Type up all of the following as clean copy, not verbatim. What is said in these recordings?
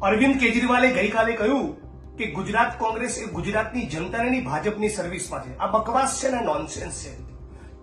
અરવિંદ કેજરીવાલે ગઈકાલે કહ્યું કે ગુજરાત કોંગ્રેસ એ ગુજરાતની જનતાને નહીં ભાજપની સર્વિસમાં છે. આ બકવાસ છે ને નોનસેન્સ છે.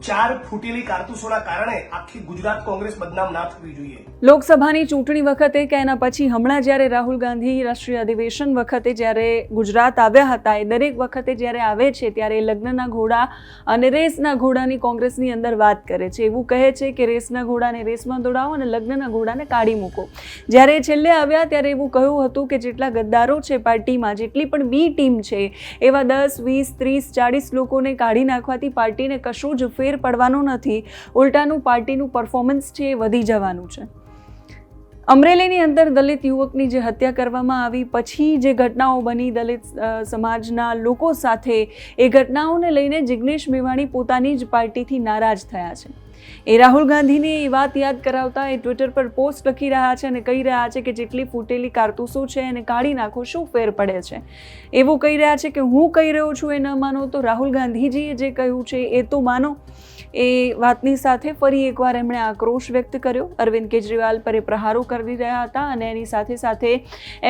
4 ફૂટેલી કારતૂસોના કારણે આખી ગુજરાત કોંગ્રેસ બદનામ ના થવી જોઈએ. લોકસભાની ચૂંટણી વખતે કે એના પછી હમણાં જ્યારે રાહુલ ગાંધી રાષ્ટ્રીય અધિવેશન વખતે જ્યારે ગુજરાત આવ્યા હતા, એ દરેક વખતે જ્યારે આવે છે ત્યારે લગ્નના ઘોડા અને રેસના ઘોડાની કોંગ્રેસની અંદર વાત કરે છે. એવું કહે છે કે રેસના ઘોડાને રેસમાં દોડાવો અને લગ્નના ઘોડાને કાઢી મૂકો. જ્યારે છેલ્લે આવ્યા ત્યારે એવું કહ્યું હતું કે જેટલા ગદ્દારો છે પાર્ટીમાં, જેટલી પણ બી ટીમ છે, એવા 10, 20, 30, 40 લોકોને કાઢી નાખવાથી પાર્ટીને કશું જ ફેર પડવાનો નથી. ઉલટાનું પાર્ટીનું પરફોર્મન્સ છે એ વધી જવાનું છે. અમરેલીની અંદર દલિત યુવકની જે હત્યા કરવામાં આવી પછી જે ઘટનાઓ બની દલિત સમાજના લોકો સાથે, એ ઘટનાઓને લઈને જિગ્નેશ મેવાણી પોતાની જ પાર્ટીથી નારાજ થયા છે. એ રાહુલ ગાંધીની એ વાત યાદ કરાવતા એ ટ્વિટર પર પોસ્ટ લખી રહ્યા છે અને કહી રહ્યા છે કે જેટલી ફૂટેલી કારતૂસો છે એને કાઢી નાખો, શું ફેર પડે છે. એવું કહી રહ્યા છે કે હું કહી રહ્યો છું એ ન માનો તો રાહુલ ગાંધીજીએ જે કહ્યું છે એ તો માનો. એ વાતની સાથે ફરી એકવાર એમણે આક્રોશ વ્યક્ત કર્યો. અરવિંદ કેજરીવાલ પર એ પ્રહારો કરી રહ્યા હતા અને એની સાથે સાથે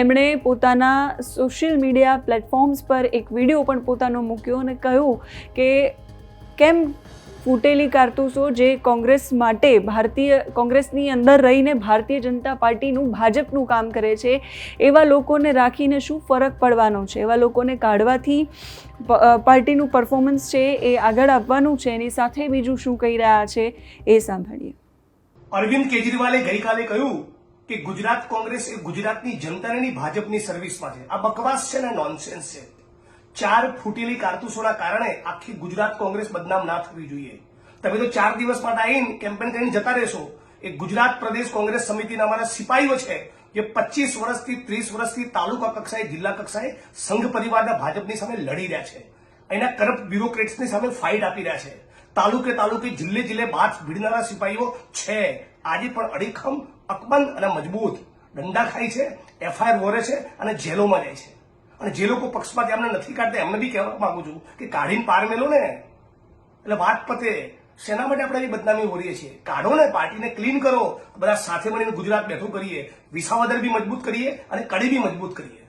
એમણે પોતાના સોશિયલ મીડિયા પ્લેટફોર્મ્સ પર એક વિડીયો પણ પોતાનો મૂક્યો અને કહ્યું કે કેમ ફૂટેલી કારતૂસો જે કોંગ્રેસ માટે કોંગ્રેસની અંદર રહીને ભારતીય જનતા પાર્ટીનું ભાજપનું કામ કરે છે, એવા લોકોને રાખીને શું ફરક પડવાનો છે. એવા લોકોને કાઢવાથી પાર્ટીનું પરફોર્મન્સ છે એ આગળ આવવાનું છે. એની સાથે બીજું શું કહી રહ્યા છે એ સાંભળીએ. અરવિંદ કેજરીવાલે ગઈકાલે કહ્યું કે ગુજરાત કોંગ્રેસ એ ગુજરાતની જનતાને નહીં ભાજપની સર્વિસમાં છે. આ બકવાસ છે ને નોનસેન્સ છે. 4 ફૂટેલી કારતૂસોના કારણે આખી ગુજરાત કોંગ્રેસ બદનામ ના થવી જોઈએ. તમે તો 4 દિવસ માટે આવીને કેમ્પેન કરીને જતા રહેશો. એ ગુજરાત પ્રદેશ કોંગ્રેસ સમિતિના અમારા સિપાહીઓ છે જે 25 વર્ષથી 30 વર્ષથી તાલુકા કક્ષાએ, જિલ્લા કક્ષાએ સંઘ પરિવારના ભાજપની સામે લડી રહ્યા છે. અહીંના કરપ્ટ બ્યુરોક્રેટ્સની સામે ફાઇટ આપી રહ્યા છે. તાલુકે તાલુકે, જિલ્લે જિલ્લે બાથ ભીડનારા સિપાહીઓ છે. આજે પણ અડીખમ, અકબંધ અને મજબૂત દંડા ખાય છે, એફઆઈઆર વોરે છે અને જેલોમાં જાય છે. અને જે લોકો પક્ષમાંથી એમને નથી કાઢતા એમને બી કહેવા માંગુ છું કે કાઢીને પાર મેલો ને, એટલે વાત પતે. શેના માટે આપણે બદનામી ઓરીએ છીએ? કાઢો ને, પાર્ટીને ક્લીન કરો. બધા સાથે મળીને ગુજરાત બેઠું કરીએ. વિસાવદર બી મજબૂત કરીએ અને કડી બી મજબૂત કરીએ.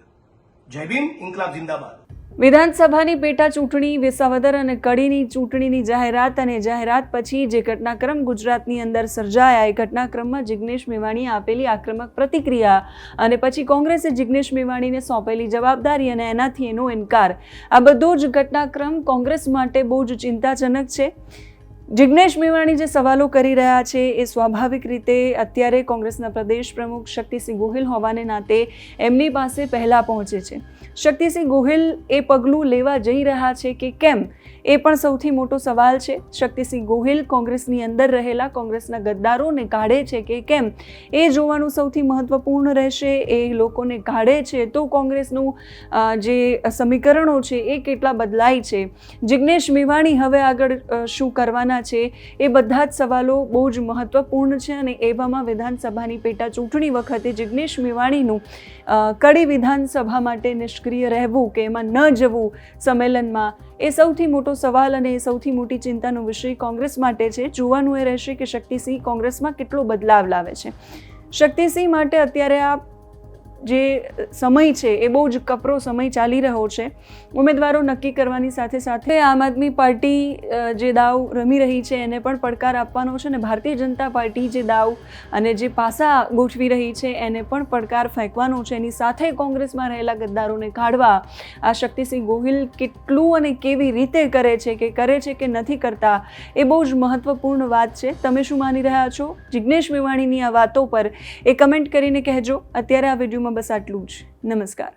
જય ભીમ, ઇન્કલાબ જિંદાબાદ. વિધાનસભાની પેટા ચૂંટણી, વિસાવદર અને કડીની ચૂંટણીની જાહેરાત અને જાહેરાત પછી જે ઘટનાક્રમ ગુજરાતની અંદર સર્જાયા, એ ઘટનાક્રમમાં જિગ્નેશ મેવાણીએ આપેલી આક્રમક પ્રતિક્રિયા અને પછી કોંગ્રેસે જિગ્નેશ મેવાણીને સોંપેલી જવાબદારી અને એનાથી એનો ઇનકાર, આ બધો જ ઘટનાક્રમ કોંગ્રેસ માટે બહુ જ ચિંતાજનક છે. જિગ્નેશ મેવાણી જે સવાલો કરી રહ્યા છે એ સ્વાભાવિક રીતે અત્યારે કોંગ્રેસના પ્રદેશ પ્રમુખ શક્તિસિંહ ગોહિલ હોવાને નાતે એમની પાસે પહેલાં પહોંચે છે. શક્તિસિંહ ગોહિલ એ પગલું લેવા જઈ રહ્યા છે કે કેમ, એ પણ સૌથી મોટો સવાલ છે. શક્તિસિંહ ગોહિલ કોંગ્રેસની અંદર રહેલા કોંગ્રેસના ગદ્દારોને કાઢે છે કે કેમ, એ જોવાનું સૌથી મહત્વપૂર્ણ રહેશે. એ લોકોને કાઢે છે તો કોંગ્રેસનું જે સમીકરણો છે એ કેટલા બદલાય છે, જિગ્નેશ મેવાણી હવે આગળ શું કરવાના છે, એ બધા જ સવાલો બહુ જ મહત્વપૂર્ણ છે. અને એવામાં વિધાનસભાની પેટા ચૂંટણી વખતે જિગ્નેશ મેવાણીનું કડી વિધાનસભા માટે નિષ્ક્રિય રહેવું કે એમાં ન જવું સંમેલનમાં, એ સૌથી મોટો સવાલ અને એ સૌથી મોટી ચિંતાનો વિષય કોંગ્રેસ માટે છે. જોવાનું એ રહેશે કે શક્તિસિંહ કોંગ્રેસમાં કેટલો બદલાવ લાવે છે. શક્તિસિંહ માટે અત્યારે આ જે સમય છે એ બહુ જ કપરો સમય ચાલી રહ્યો છે. ઉમેદવારો નક્કી કરવાની સાથે સાથે આમ આદમી પાર્ટી જે દાવ રમી રહી છે એને પણ પડકાર આપવાનો છે અને ભારતીય જનતા પાર્ટી જે દાવ અને જે પાસા ગોઠવી રહી છે એને પણ પડકાર ફેંકવાનો છે. એની સાથે કોંગ્રેસમાં રહેલા ગદ્દારોને કાઢવા આ શક્તિસિંહ ગોહિલ કેટલું અને કેવી રીતે કરે છે કે નથી કરતા, એ બહુ જ મહત્વપૂર્ણ વાત છે. તમે શું માની રહ્યા છો જિગ્નેશ મેવાણીની આ વાતો પર, એ કમેન્ટ કરીને કહેજો. અત્યારે આ વિડીયોમાં બસ આટલું જ. નમસ્કાર.